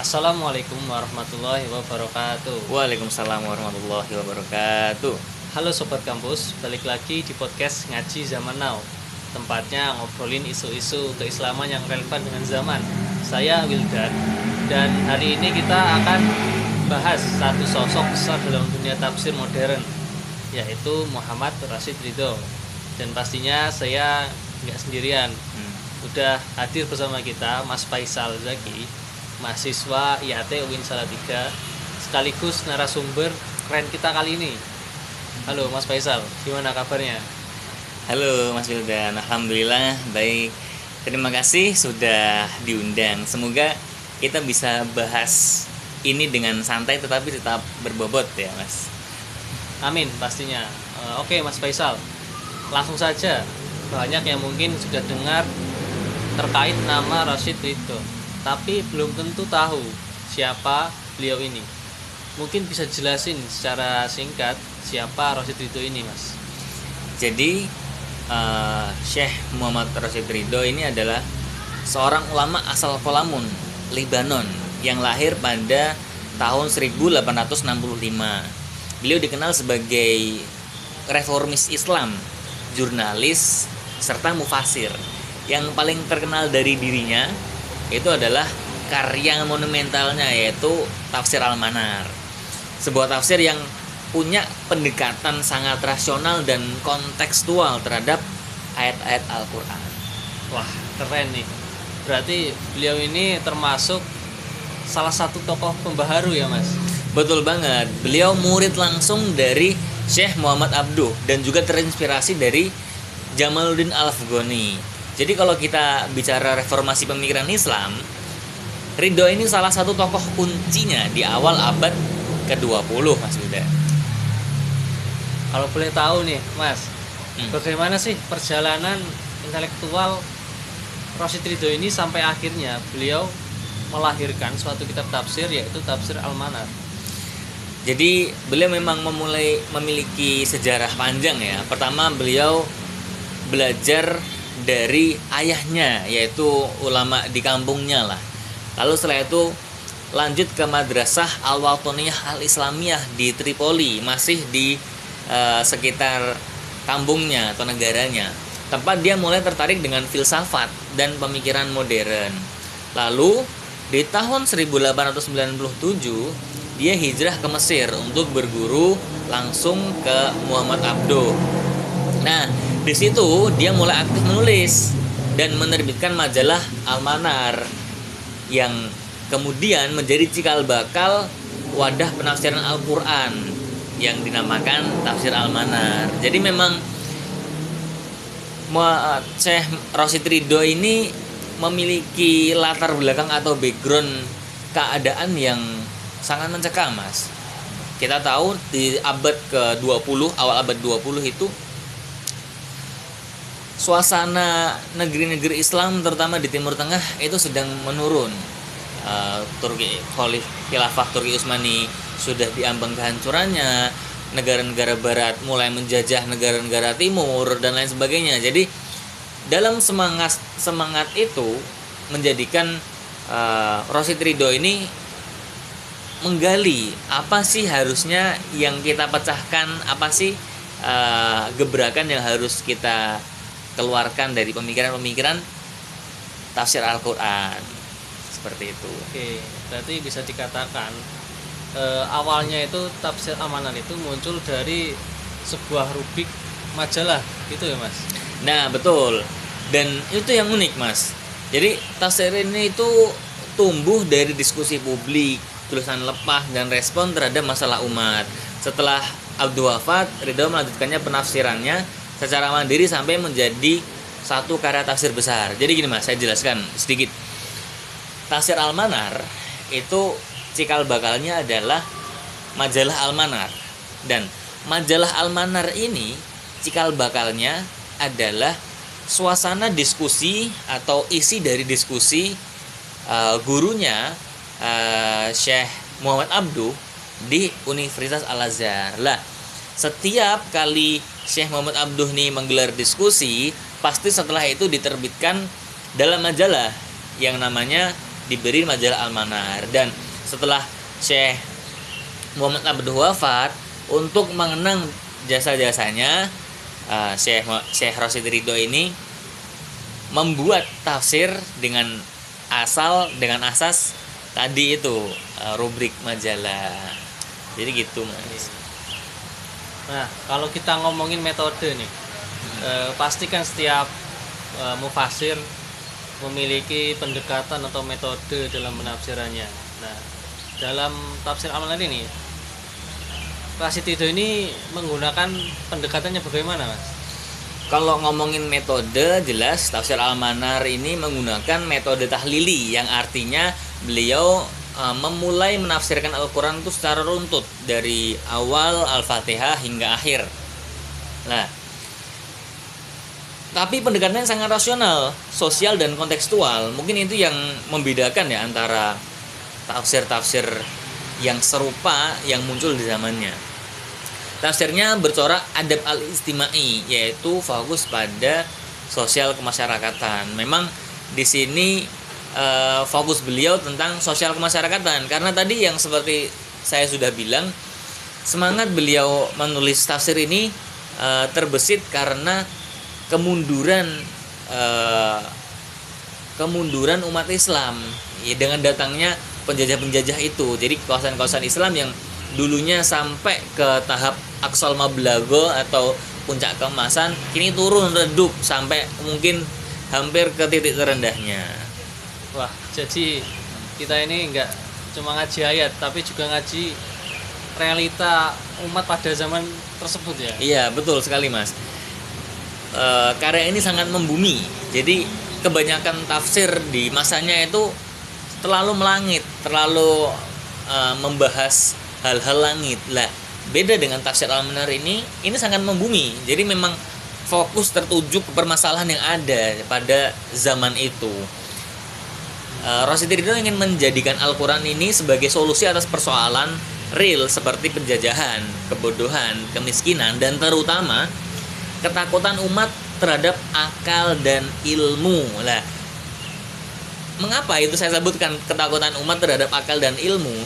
Assalamualaikum warahmatullahi wabarakatuh. Waalaikumsalam warahmatullahi wabarakatuh. Halo Sobat Kampus, balik lagi di podcast Ngaji Zaman Now. Tempatnya ngobrolin isu-isu keislaman yang relevan dengan zaman. Saya Wildan, dan hari ini kita akan bahas satu sosok besar dalam dunia tafsir modern, yaitu Muhammad Rashid Ridho. Dan pastinya saya nggak sendirian. Udah hadir bersama kita Mas Faisal Zaki, mahasiswa IAT UIN Salatiga, sekaligus narasumber keren kita kali ini. Halo Mas Faisal, gimana kabarnya? Halo Mas Wildan, alhamdulillah baik. Terima kasih sudah diundang. Semoga kita bisa bahas ini dengan santai tetapi tetap berbobot ya Mas. Amin pastinya. Oke Mas Faisal, langsung saja. Banyak yang mungkin sudah dengar terkait nama Rashid Ridho, tapi belum tentu tahu siapa beliau ini. Mungkin bisa jelasin secara singkat siapa Rashid Ridho ini, Mas? Jadi Syekh Muhammad Rashid Ridho ini adalah seorang ulama asal Kolamun, Lebanon, yang lahir pada tahun 1865. Beliau dikenal sebagai reformis Islam, jurnalis, serta mufasir. Yang paling terkenal dari dirinya itu adalah karya monumentalnya, yaitu Tafsir Al-Manar. Sebuah tafsir yang punya pendekatan sangat rasional dan kontekstual terhadap ayat-ayat Al-Quran. Wah, keren nih. Berarti beliau ini termasuk salah satu tokoh pembaharu ya, Mas? Betul banget. Beliau murid langsung dari Syekh Muhammad Abduh dan juga terinspirasi dari Jamaluddin Al-Afghani. Jadi kalau kita bicara reformasi pemikiran Islam, Ridho ini salah satu tokoh kuncinya di awal abad ke-20, Mas Yuda. Kalau boleh tahu nih, Mas, bagaimana sih perjalanan intelektual Rashid Ridho ini sampai akhirnya beliau melahirkan suatu kitab tafsir, yaitu Tafsir Al-Manar? Jadi beliau memang memiliki sejarah panjang ya. Pertama beliau belajar dari ayahnya, yaitu ulama di kampungnya lah. Lalu setelah itu lanjut ke Madrasah Al-Watoniyah Al-Islamiyah di Tripoli, masih di sekitar kampungnya atau negaranya, tempat dia mulai tertarik dengan filsafat dan pemikiran modern. Lalu di tahun 1897 dia hijrah ke Mesir untuk berguru langsung ke Muhammad Abduh. Nah, di situ dia mulai aktif menulis dan menerbitkan majalah Al-Manar yang kemudian menjadi cikal bakal wadah penafsiran Al-Quran yang dinamakan Tafsir Al-Manar. Jadi memang Syekh Rashid Ridho ini memiliki latar belakang atau background keadaan yang sangat mencekam, Mas. Kita tahu di abad ke-20, awal abad 20 itu suasana negeri-negeri Islam terutama di Timur Tengah itu sedang menurun. Khilafah Turki Utsmani sudah diambang kehancurannya, negara-negara barat mulai menjajah negara-negara timur dan lain sebagainya. Jadi dalam semangat itu menjadikan Rashid Ridho ini menggali apa sih harusnya yang kita pecahkan, apa sih gebrakan yang harus kita keluarkan dari pemikiran-pemikiran tafsir Al-Quran. Seperti itu. Oke, berarti bisa dikatakan awalnya itu Tafsir Al-Manar itu muncul dari sebuah rubrik majalah gitu ya, Mas? Nah, betul. Dan itu yang unik, Mas. Jadi tafsir ini itu tumbuh dari diskusi publik, tulisan lepas dan respon terhadap masalah umat. Setelah Abduh wafat, Ridho melanjutkannya penafsirannya secara mandiri sampai menjadi satu karya tafsir besar. Jadi gini, Mas, saya jelaskan sedikit. Tafsir Al-Manar itu cikal bakalnya adalah majalah Al-Manar. Dan majalah Al-Manar ini cikal bakalnya adalah suasana diskusi atau isi dari diskusi gurunya Syekh Muhammad Abduh di Universitas Al-Azhar. Lah, setiap kali Syekh Muhammad Abduh nih menggelar diskusi, pasti setelah itu diterbitkan dalam majalah yang namanya diberi majalah Al-Manar. Dan setelah Syekh Muhammad Abduh wafat, untuk mengenang jasa-jasanya, Syekh Rasyid Ridho ini membuat tafsir dengan asas tadi itu, rubrik majalah. Jadi gitu, Mas. Nah, kalau kita ngomongin metode nih, pasti kan setiap mufasir memiliki pendekatan atau metode dalam penafsirannya. Nah, dalam tafsir Al-Manar ini, Rasyid Ridho ini menggunakan pendekatannya bagaimana, Mas? Kalau ngomongin metode, jelas tafsir Al-Manar ini menggunakan metode tahlili, yang artinya beliau memulai menafsirkan Al-Quran itu secara runtut dari awal Al-Fatihah hingga akhir. Nah, tapi pendekatannya sangat rasional, sosial dan kontekstual. Mungkin itu yang membedakan ya antara tafsir-tafsir yang serupa yang muncul di zamannya. Tafsirnya bercorak adab al-istimai, yaitu fokus pada sosial kemasyarakatan. Memang di sini fokus beliau tentang sosial kemasyarakatan, karena tadi yang seperti saya sudah bilang, semangat beliau menulis tafsir ini terbesit karena kemunduran umat Islam ya, dengan datangnya penjajah-penjajah itu. Jadi kawasan-kawasan Islam yang dulunya sampai ke tahap Aqsal Mablago atau puncak keemasan, kini turun redup sampai mungkin hampir ke titik terendahnya. Wah, jadi kita ini enggak cuma ngaji ayat, tapi juga ngaji realita umat pada zaman tersebut ya. Iya, betul sekali, Mas. Karya ini sangat membumi. Jadi kebanyakan tafsir di masanya itu terlalu melangit, terlalu membahas hal-hal langit. Lah, beda dengan tafsir Al-Manar ini sangat membumi. Jadi memang fokus tertuju ke permasalahan yang ada pada zaman itu. Rasyid Ridho ingin menjadikan Al-Quran ini sebagai solusi atas persoalan real seperti penjajahan, kebodohan, kemiskinan, dan terutama ketakutan umat terhadap akal dan ilmu. Lah, mengapa itu saya sebutkan ketakutan umat terhadap akal dan ilmu?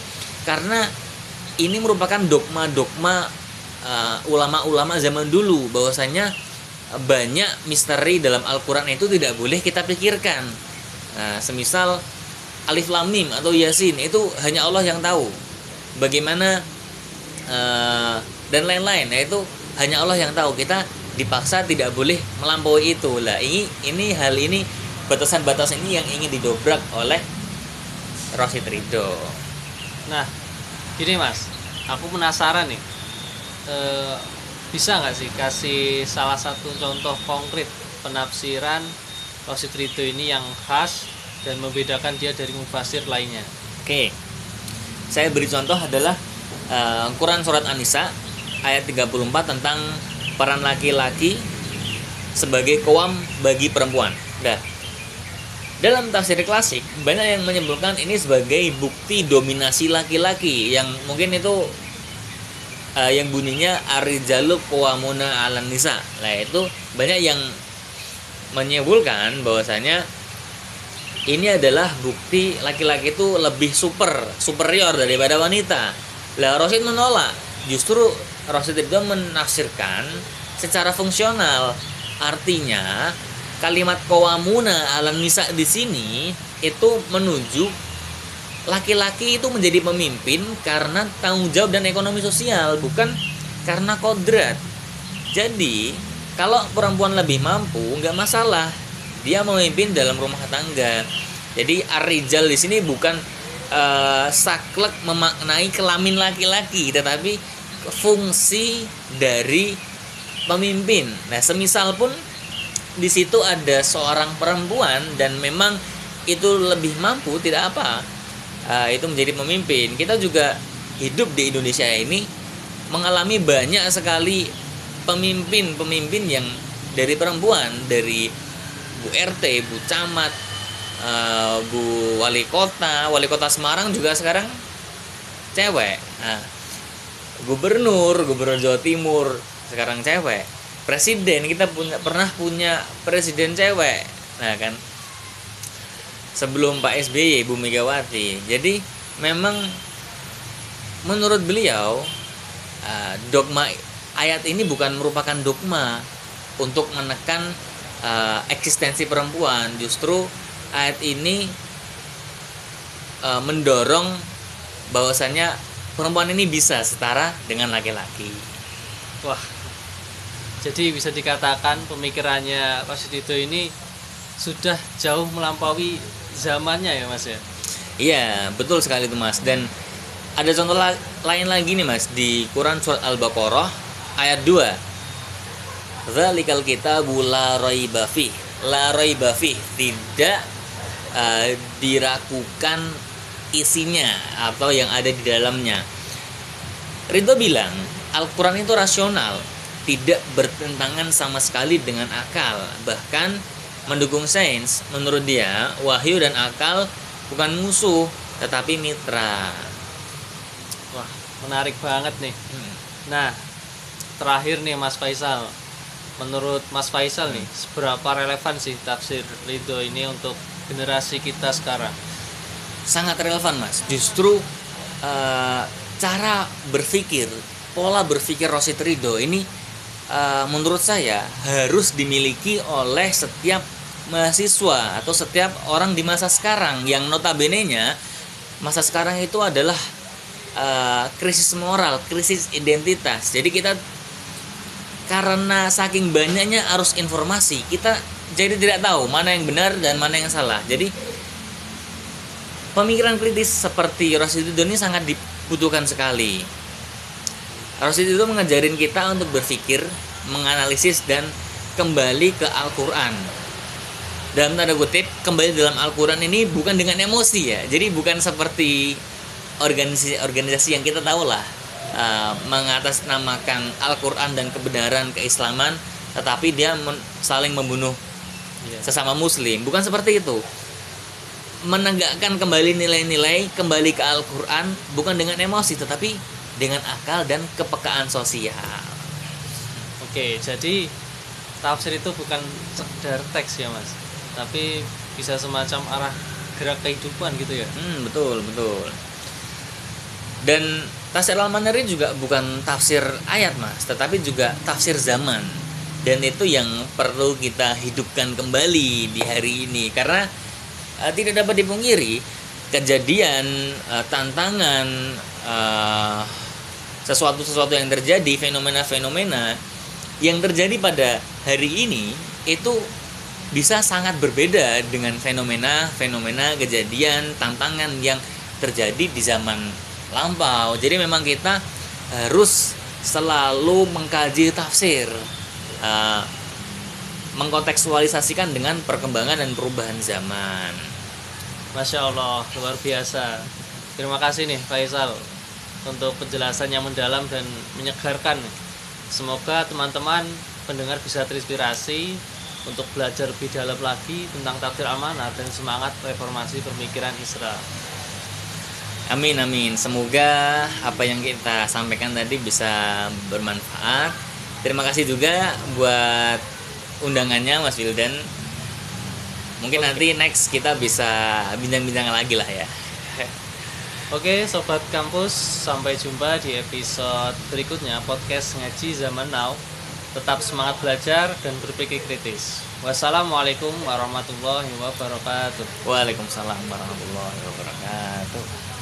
Karena ini merupakan dogma-dogma ulama-ulama zaman dulu, bahwasanya banyak misteri dalam Al-Quran itu tidak boleh kita pikirkan. Nah, semisal Alif Lam Mim atau Yasin, itu hanya Allah yang tahu. Bagaimana dan lain-lain, itu hanya Allah yang tahu. Kita dipaksa tidak boleh melampaui itu. Lah, ini hal ini, batasan-batasan ini yang ingin didobrak oleh Rasyid Ridho. Nah, gini Mas, aku penasaran nih, bisa nggak sih kasih salah satu contoh konkret penafsiran Rasyid Ridho ini yang khas dan membedakan dia dari mufasir lainnya? Oke, saya beri contoh adalah Quran Surat An-Nisa ayat 34 tentang peran laki-laki sebagai qawam bagi perempuan. Nah, dalam tafsir klasik banyak yang menyebutkan ini sebagai bukti dominasi laki-laki, yang mungkin itu yang bunyinya ar-rijalu qawwamuna 'alan nisa. Nah, itu banyak yang menyimpulkan bahwasanya ini adalah bukti laki-laki itu lebih superior daripada wanita. Lah, Rasyid menolak. Justru Rasyid Ridho menafsirkan secara fungsional. Artinya kalimat qawwamuna 'alan nisa di sini itu menuju laki-laki itu menjadi pemimpin karena tanggung jawab dan ekonomi sosial, bukan karena kodrat. Jadi kalau perempuan lebih mampu, nggak masalah, dia memimpin dalam rumah tangga. Jadi ar-rijal di sini bukan saklek memaknai kelamin laki-laki, tetapi fungsi dari pemimpin. Nah, semisal pun di situ ada seorang perempuan dan memang itu lebih mampu, tidak apa, itu menjadi pemimpin. Kita juga hidup di Indonesia ini mengalami banyak sekali pemimpin yang dari perempuan, dari Bu RT, Bu Camat, Bu Wali Kota Semarang juga sekarang cewek. Nah, Gubernur Jawa Timur sekarang cewek. Presiden, kita pernah punya presiden cewek. Nah, kan sebelum Pak SBY, Ibu Megawati. Jadi memang menurut beliau dogma ayat ini bukan merupakan dogma untuk menekan eksistensi perempuan. Justru ayat ini mendorong bahwasannya perempuan ini bisa setara dengan laki-laki. Wah, jadi bisa dikatakan pemikirannya Rosidi ini sudah jauh melampaui zamannya ya Mas ya? Iya, betul sekali itu Mas. Dan ada contoh lain lagi nih Mas di Quran surat Al-Baqarah ayat 2. Dzalikal kitabu la raiba fih. La raiba fih, tidak diragukan isinya atau yang ada di dalamnya. Ridho bilang Al-Quran itu rasional, tidak bertentangan sama sekali dengan akal, bahkan mendukung sains. Menurut dia, wahyu dan akal bukan musuh, tetapi mitra. Wah, menarik banget nih. Nah, terakhir nih Mas Faisal. Menurut Mas Faisal nih, seberapa relevan sih tafsir Ridho ini untuk generasi kita sekarang? Sangat relevan Mas. Justru cara berpikir, pola berpikir Rosid Ridho ini menurut saya harus dimiliki oleh setiap mahasiswa atau setiap orang di masa sekarang, yang notabene-nya masa sekarang itu adalah krisis moral, krisis identitas. Jadi kita karena saking banyaknya arus informasi, kita jadi tidak tahu mana yang benar dan mana yang salah. Jadi pemikiran kritis seperti Rosid Ridho ini sangat dibutuhkan sekali. Rosid Ridho mengajarin kita untuk berpikir, menganalisis, dan kembali ke Al-Quran. Dalam tanda kutip, kembali dalam Al-Quran ini bukan dengan emosi ya. Jadi bukan seperti organisasi yang kita tahu lah, mengatasnamakan Al-Quran dan kebenaran keislaman, tetapi dia saling membunuh sesama muslim. Bukan seperti itu. Menegakkan kembali nilai-nilai, kembali ke Al-Quran, bukan dengan emosi, tetapi dengan akal dan kepekaan sosial. Oke, jadi tafsir itu bukan sekedar teks ya Mas, tapi bisa semacam arah gerak kehidupan gitu ya. Betul. Dan tafsir Al-Manari juga bukan tafsir ayat Mas, tetapi juga tafsir zaman. Dan itu yang perlu kita hidupkan kembali di hari ini, karena tidak dapat dipungkiri kejadian, tantangan, sesuatu yang terjadi, fenomena-fenomena yang terjadi pada hari ini itu bisa sangat berbeda dengan fenomena kejadian, tantangan yang terjadi di zaman lampau. Jadi memang kita harus selalu mengkaji tafsir, mengkontekstualisasikan dengan perkembangan dan perubahan zaman. Masya Allah, luar biasa. Terima kasih nih Faisal untuk penjelasan yang mendalam dan menyegarkan. Semoga teman-teman pendengar bisa terinspirasi untuk belajar lebih dalam lagi tentang tafsir amanah dan semangat reformasi pemikiran Islam. Amin. Semoga apa yang kita sampaikan tadi bisa bermanfaat. Terima kasih juga buat undangannya Mas Wildan. Mungkin nanti next kita bisa bincang-bincang lagi lah ya. Oke, Sobat Kampus, sampai jumpa di episode berikutnya podcast Ngaji Zaman Now. Tetap semangat belajar dan berpikir kritis. Wassalamualaikum warahmatullahi wabarakatuh. Waalaikumsalam warahmatullahi wabarakatuh.